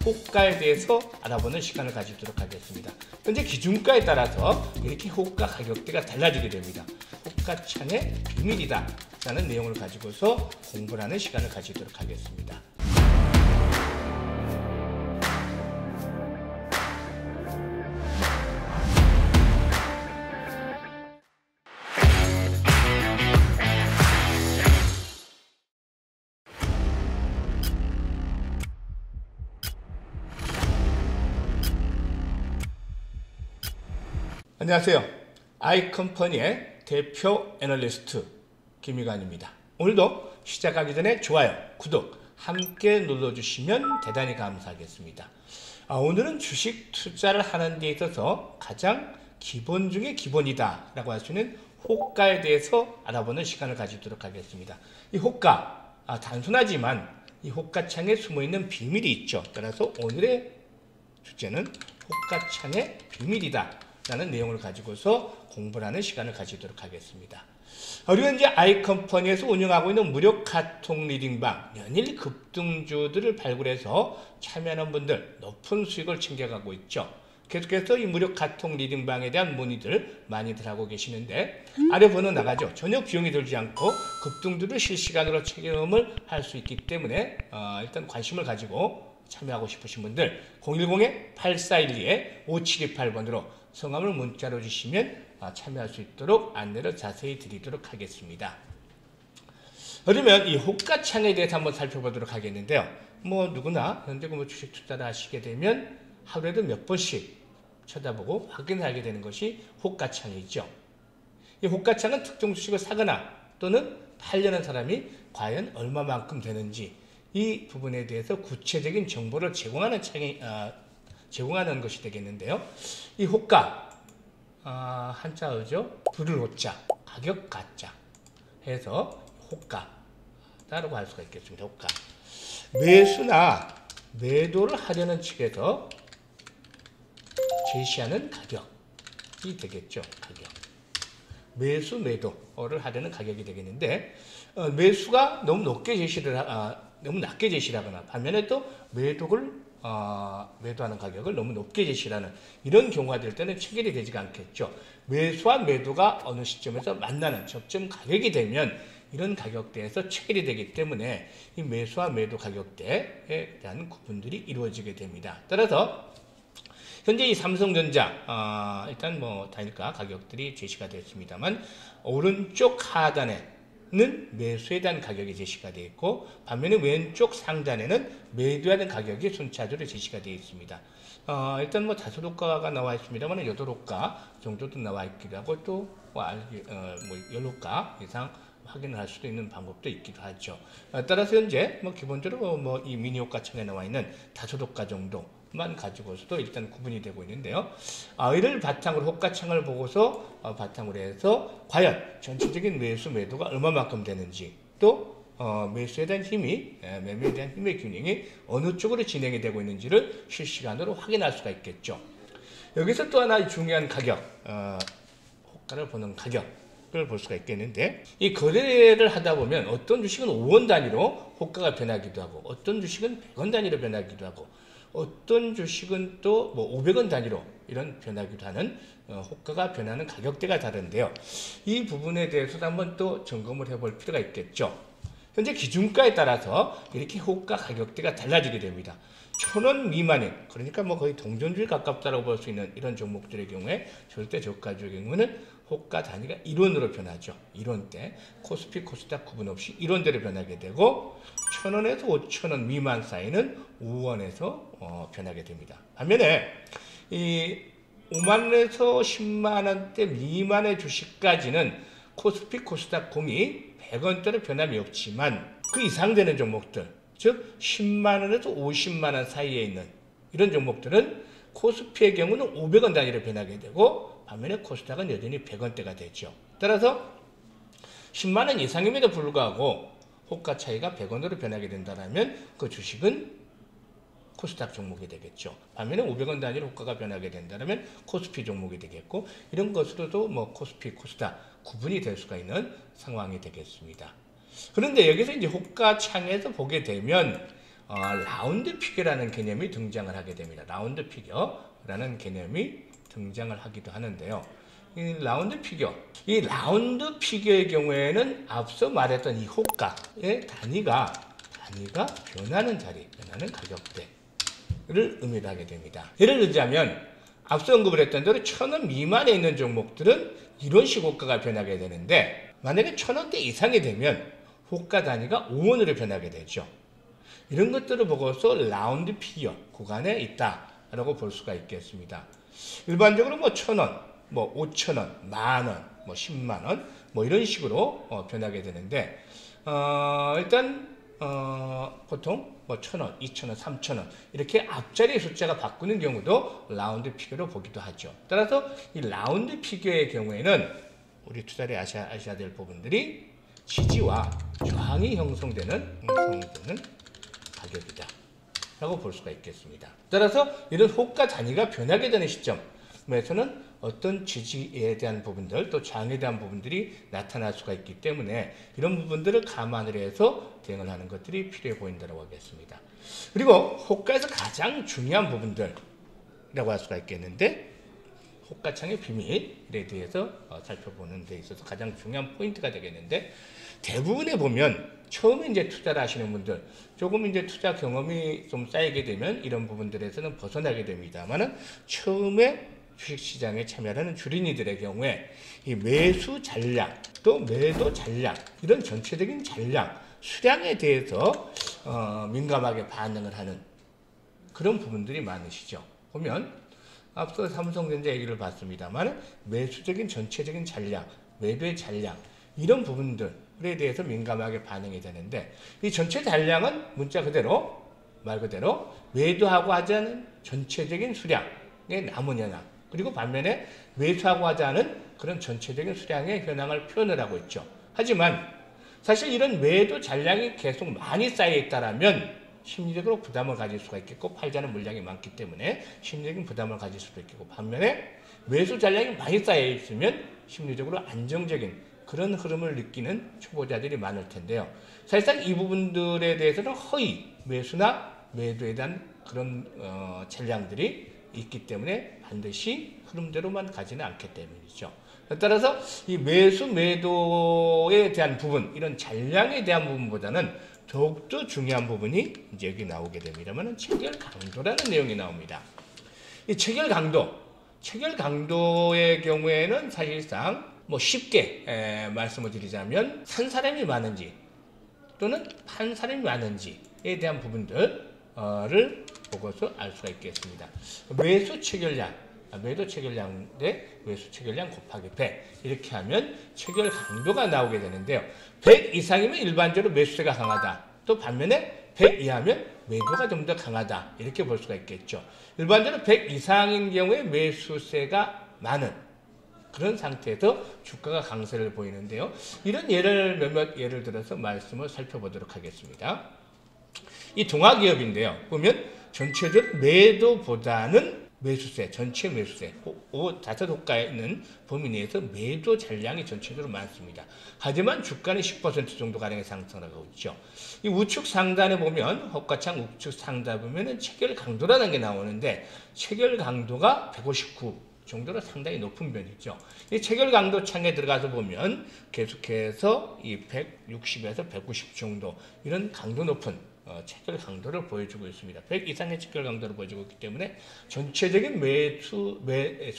호가에 대해서 알아보는 시간을 가지도록 하겠습니다. 현재 기준가에 따라서 이렇게 호가 가격대가 달라지게 됩니다. 호가창의 비밀이다 라는 내용을 가지고서 공부를 하는 시간을 가지도록 하겠습니다. 안녕하세요. 아이컴퍼니의 대표 애널리스트 김희관입니다. 오늘도 시작하기 전에 좋아요, 구독 함께 눌러주시면 대단히 감사하겠습니다. 오늘은 주식 투자를 하는 데 있어서 가장 기본 중에 기본이다 라고 할 수 있는 호가에 대해서 알아보는 시간을 가지도록 하겠습니다. 이 호가, 단순하지만 이 호가창에 숨어있는 비밀이 있죠. 따라서 오늘의 주제는 호가창의 비밀이다 라는 내용을 가지고서 공부를 하는 시간을 가지도록 하겠습니다. 우리가 이제 아이컴퍼니에서 운영하고 있는 무료 카톡 리딩방 연일 급등주들을 발굴해서 참여하는 분들 높은 수익을 챙겨가고 있죠. 계속해서 이 무료 카톡 리딩방에 대한 문의들 많이들 하고 계시는데 아래 번호 나가죠. 전혀 비용이 들지 않고 급등주를 실시간으로 체험을 할 수 있기 때문에 일단 관심을 가지고 참여하고 싶으신 분들 010-8412-5728번으로 성함을 문자로 주시면 참여할 수 있도록 안내를 자세히 드리도록 하겠습니다. 그러면 이 호가창에 대해서 한번 살펴보도록 하겠는데요. 누구나 현재 주식 투자를 하시게 되면 하루에도 몇 번씩 쳐다보고 확인하게 되는 것이 호가창이죠. 이 호가창은 특정 주식을 사거나 또는 팔려는 사람이 과연 얼마만큼 되는지 이 부분에 대해서 구체적인 정보를 제공하는 것이 되겠는데요. 이 호가, 한자어죠. 불을 호자, 가격 가자 해서 호가라고 할 수가 있겠습니다. 호가. 매수나 매도를 하려는 측에서 제시하는 가격이 되겠죠. 가격. 매수, 매도를 하려는 가격이 되겠는데 매수가 너무 높게 너무 낮게 제시하거나 반면에 또 매도하는 가격을 너무 높게 제시하는 이런 경우가 될 때는 체결이 되지가 않겠죠. 매수와 매도가 어느 시점에서 만나는 접점 가격이 되면 이런 가격대에서 체결이 되기 때문에 이 매수와 매도 가격대에 대한 구분들이 이루어지게 됩니다. 따라서 현재 이 삼성전자 일단 단일가 가격들이 제시가 됐습니다만 오른쪽 하단에 매수에 대한 가격이 제시가 되어 있고 반면에 왼쪽 상단에는 매도에 대한 가격이 순차적으로 제시가 되어 있습니다. 일단 다섯 호가가 나와 있습니다만 8호가 정도도 나와 있기도 하고 또 10호가 이상 확인을 할 수도 있는 방법도 있기도 하죠. 따라서 현재 기본적으로 이 미니 호가창에 나와 있는 5호가 정도만 가지고서도 일단 구분이 되고 있는데요. 이를 바탕으로 호가창을 보고서 바탕으로 해서 과연 전체적인 매수 매도가 얼마만큼 되는지 또 매수에 대한 힘이 매매에 대한 힘의 균형이 어느 쪽으로 진행이 되고 있는지를 실시간으로 확인할 수가 있겠죠. 여기서 또 하나 중요한 가격, 호가를 보는 가격을 볼 수가 있겠는데 이 거래를 하다 보면 어떤 주식은 5원 단위로 호가가 변하기도 하고 어떤 주식은 100원 단위로 변하기도 하고 어떤 주식은 또 500원 단위로 이런 변하기도 하는 호가가 변하는 가격대가 다른데요. 이 부분에 대해서도 한번 또 점검을 해볼 필요가 있겠죠. 현재 기준가에 따라서 이렇게 호가 가격대가 달라지게 됩니다. 1000원 미만인, 그러니까 거의 동전주에 가깝다고 볼 수 있는 이런 종목들의 경우에 절대 저가주의 경우는 호가 단위가 1원으로 변하죠. 1원대, 코스피, 코스닥 구분 없이 1원대로 변하게 되고 1000원에서 5000원 미만 사이는 5원에서 변하게 됩니다. 반면에 이 5만원에서 10만원대 미만의 주식까지는 코스피, 코스닥 공이 100원대로 변함이 없지만 그 이상 되는 종목들, 즉 10만원에서 50만원 사이에 있는 이런 종목들은 코스피의 경우는 500원 단위로 변하게 되고 반면에 코스닥은 여전히 100원대가 되죠. 따라서 10만원 이상임에도 불구하고 호가 차이가 100원으로 변하게 된다면 그 주식은 코스닥 종목이 되겠죠. 반면에 500원 단위로 호가가 변하게 된다면 코스피 종목이 되겠고 이런 것으로도 코스피, 코스닥 구분이 될 수가 있는 상황이 되겠습니다. 그런데 여기서 이제 호가창에서 보게 되면 라운드 피겨라는 개념이 등장을 하게 됩니다. 라운드 피겨라는 개념이 등장을 하기도 하는데요. 이 라운드 피겨의 경우에는 앞서 말했던 이 호가의 단위가 변하는 자리, 변하는 가격대를 의미를 하게 됩니다. 예를 들자면 앞서 언급을 했던 대로 1,000원 미만에 있는 종목들은 이런 식 호가가 변하게 되는데, 만약에 1,000원대 이상이 되면 호가 단위가 5원으로 변하게 되죠. 이런 것들을 보고서 라운드 피겨 구간에 있다라고 볼 수가 있겠습니다. 일반적으로 1,000원, 5,000원, 만원, 10만원 이런 식으로 변하게 되는데, 일단 보통 1,000원, 2,000원, 3,000원 이렇게 앞자리 숫자가 바꾸는 경우도 라운드 피겨로 보기도 하죠. 따라서 이 라운드 피겨의 경우에는 우리 투자를 아셔야 될 부분들이 지지와 저항이 형성되는 가격이다 라고 볼 수가 있겠습니다. 따라서 이런 호가 단위가 변하게 되는 시점에서는 어떤 지지에 대한 부분들, 또 저항에 대한 부분들이 나타날 수가 있기 때문에 이런 부분들을 감안을 해서 대응을 하는 것들이 필요해 보인다고 하겠습니다. 그리고 호가에서 가장 중요한 부분들이라고 할 수가 있겠는데, 호가창의 비밀에 대해서 살펴보는 데 있어서 가장 중요한 포인트가 되겠는데, 대부분에 보면 처음에 이제 투자를 하시는 분들, 조금 이제 투자 경험이 좀 쌓이게 되면 이런 부분들에서는 벗어나게 됩니다만은, 처음에 주식시장에 참여하는 주린이들의 경우에 이 매수 잔량, 또 매도 잔량, 이런 전체적인 잔량, 수량에 대해서 민감하게 반응을 하는 그런 부분들이 많으시죠. 보면 앞서 삼성전자 얘기를 봤습니다만 매수적인 전체적인 잔량, 매도의 잔량, 이런 부분들에 대해서 민감하게 반응이 되는데, 이 전체 잔량은 문자 그대로, 말 그대로 매도하고 하지 않은 전체적인 수량의 남은 현황, 그리고 반면에 매수하고 하지 않은 그런 전체적인 수량의 현황을 표현을 하고 있죠. 하지만 사실 이런 매도 잔량이 계속 많이 쌓여 있다라면 심리적으로 부담을 가질 수가 있겠고, 팔지 않은 물량이 많기 때문에 심리적인 부담을 가질 수도 있겠고, 반면에 매수 잔량이 많이 쌓여 있으면 심리적으로 안정적인 그런 흐름을 느끼는 초보자들이 많을 텐데요. 사실상 이 부분들에 대해서는 허위 매수나 매도에 대한 그런 잔량들이 있기 때문에 반드시 흐름대로만 가지는 않기 때문이죠. 따라서 이 매수 매도에 대한 부분, 이런 잔량에 대한 부분보다는 더욱더 중요한 부분이 이제 여기 나오게 됩니다만, 체결 강도라는 내용이 나옵니다. 이 체결 강도의 경우에는 사실상 쉽게 말씀을 드리자면, 산 사람이 많은지 또는 판 사람이 많은지에 대한 부분들을 보고서 알 수가 있겠습니다. 매수 체결량, 매도 체결량 대 매수 체결량 곱하기 100, 이렇게 하면 체결 강도가 나오게 되는데요. 100 이상이면 일반적으로 매수세가 강하다, 또 반면에 100 이하면 매도가 좀 더 강하다, 이렇게 볼 수가 있겠죠. 일반적으로 100 이상인 경우에 매수세가 많은 그런 상태에서 주가가 강세를 보이는데요. 이런 몇몇 예를 들어서 말씀을 살펴보도록 하겠습니다. 이 동아기업인데요. 보면 전체적 매도보다는 매수세, 전체 매수세, 다섯 호가에 있는 범위 내에서 매도 잔량이 전체적으로 많습니다. 하지만 주가는 10% 정도 가량의 상승을 하고 있죠. 이 우측 상단에 보면, 호가창 우측 상단에 보면은 체결 강도라는 게 나오는데, 체결 강도가 159 정도로 상당히 높은 편이죠. 이 체결 강도 창에 들어가서 보면 계속해서 이 160에서 190 정도, 이런 강도 높은 체결 강도를 보여주고 있습니다. 100 이상의 체결 강도를 보여주고 있기 때문에 전체적인 매수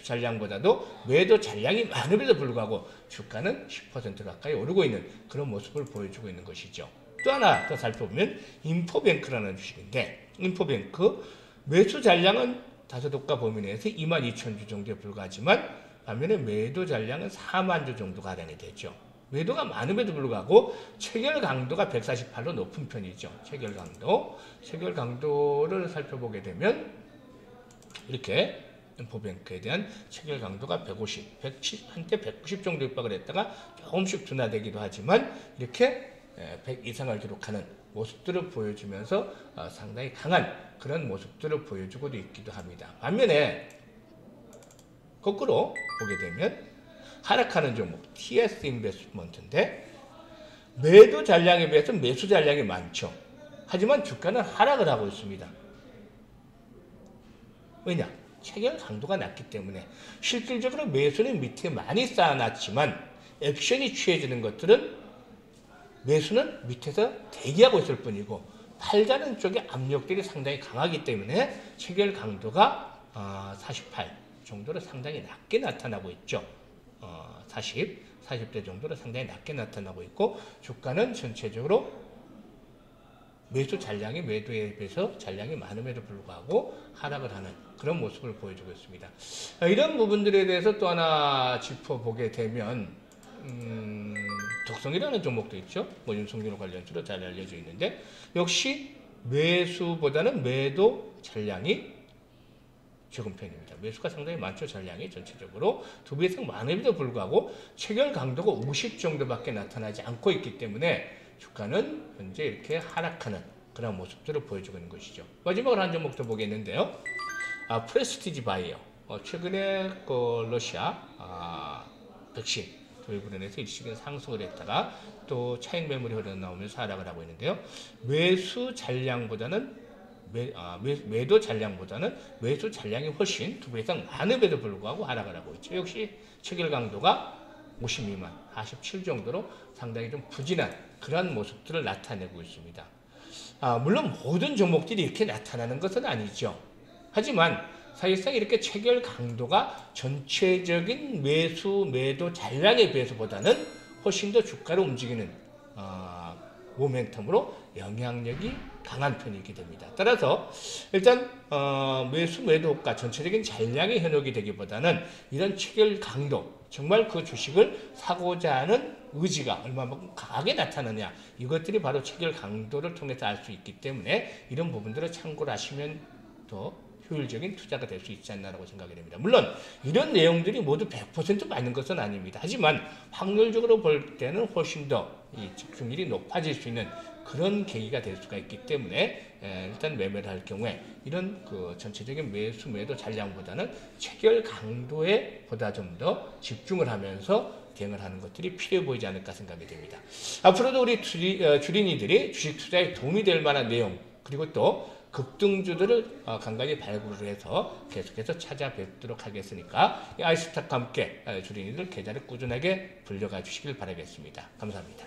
잔량보다도 매도 잔량이 많음에도 불구하고 주가는 10% 가까이 오르고 있는 그런 모습을 보여주고 있는 것이죠. 또 하나 더 살펴보면 인포뱅크라는 주식인데, 인포뱅크 매수 잔량은 다섯 호가 범위 내에서 22,000주 정도에 불과하지만, 반면에 매도 잔량은 4만 주 정도 가량이 되죠. 매도가 많음에도 불구하고 체결 강도가 148로 높은 편이죠. 체결 강도를 살펴보게 되면 이렇게 인포뱅크에 대한 체결 강도가 150, 한때 190 정도 육박을 했다가 조금씩 둔화되기도 하지만, 이렇게 100 이상을 기록하는 모습들을 보여주면서 상당히 강한 그런 모습들을 보여주고도 있기도 합니다. 반면에 거꾸로 보게 되면 하락하는 종목 TS 인베스트먼트인데, 매도 잔량에 비해서 매수 잔량이 많죠. 하지만 주가는 하락을 하고 있습니다. 왜냐? 체결 강도가 낮기 때문에 실질적으로 매수는 밑에 많이 쌓아놨지만 액션이 취해지는 것들은 매수는 밑에서 대기하고 있을 뿐이고 팔자는 쪽에 압력들이 상당히 강하기 때문에 체결 강도가 48 정도로 상당히 낮게 나타나고 있죠. 40대 정도로 상당히 낮게 나타나고 있고 주가는 전체적으로 매수 잔량이 매도에 비해서 잔량이 많음에도 불구하고 하락을 하는 그런 모습을 보여주고 있습니다. 이런 부분들에 대해서 또 하나 짚어보게 되면 독성이라는 종목도 있죠. 뭐 윤석열 관련주로 잘 알려져 있는데 역시 매수보다는 매도 잔량이 적은 편입니다. 매수가 상당히 많죠. 잔량이 전체적으로 2배 이상 많음에도 불구하고 체결 강도가 50 정도밖에 나타나지 않고 있기 때문에 주가는 현재 이렇게 하락하는 그런 모습들을 보여주고 있는 것이죠. 마지막으로 한 종목 더 보겠는데요. 프레스티지 바이오. 최근에 그 러시아 백신 도입으로 인해서 일시적인 상승을 했다가 또 차익 매물이 흘러나오면서 하락을 하고 있는데요. 매수 잔량보다는 매도 잔량보다는 매수 잔량이 훨씬 2배 이상 많음에도 불구하고 하락을 하고 있죠. 역시 체결 강도가 50 미만, 47 정도로 상당히 좀 부진한 그런 모습들을 나타내고 있습니다. 물론 모든 종목들이 이렇게 나타나는 것은 아니죠. 하지만 사실상 이렇게 체결 강도가 전체적인 매수, 매도 잔량에 비해서보다는 훨씬 더 주가를 움직이는 모멘텀으로 영향력이 강한 편이게 됩니다. 따라서 일단 매수, 매도 효과 전체적인 잔량의 현혹이 되기보다는 이런 체결 강도 정말 그 주식을 사고자 하는 의지가 얼마만큼 강하게 나타나냐 이것들이 바로 체결 강도를 통해서 알 수 있기 때문에 이런 부분들을 참고를 하시면 더 효율적인 투자가 될 수 있지 않나라고 생각이 됩니다. 물론 이런 내용들이 모두 100% 맞는 것은 아닙니다. 하지만 확률적으로 볼 때는 훨씬 더 이 집중률이 높아질 수 있는 그런 계기가 될 수가 있기 때문에 일단 매매를 할 경우에 이런 그 전체적인 매수 매도 잔량보다는 체결 강도에 보다 좀 더 집중을 하면서 대응을 하는 것들이 필요해 보이지 않을까 생각이 됩니다. 앞으로도 우리 주린이들이 주식 투자에 도움이 될 만한 내용 그리고 또 급등주들을 간간히 발굴을 해서 계속해서 찾아뵙도록 하겠으니까 아이스탁과 함께 주린이들 계좌를 꾸준하게 불려가 주시길 바라겠습니다. 감사합니다.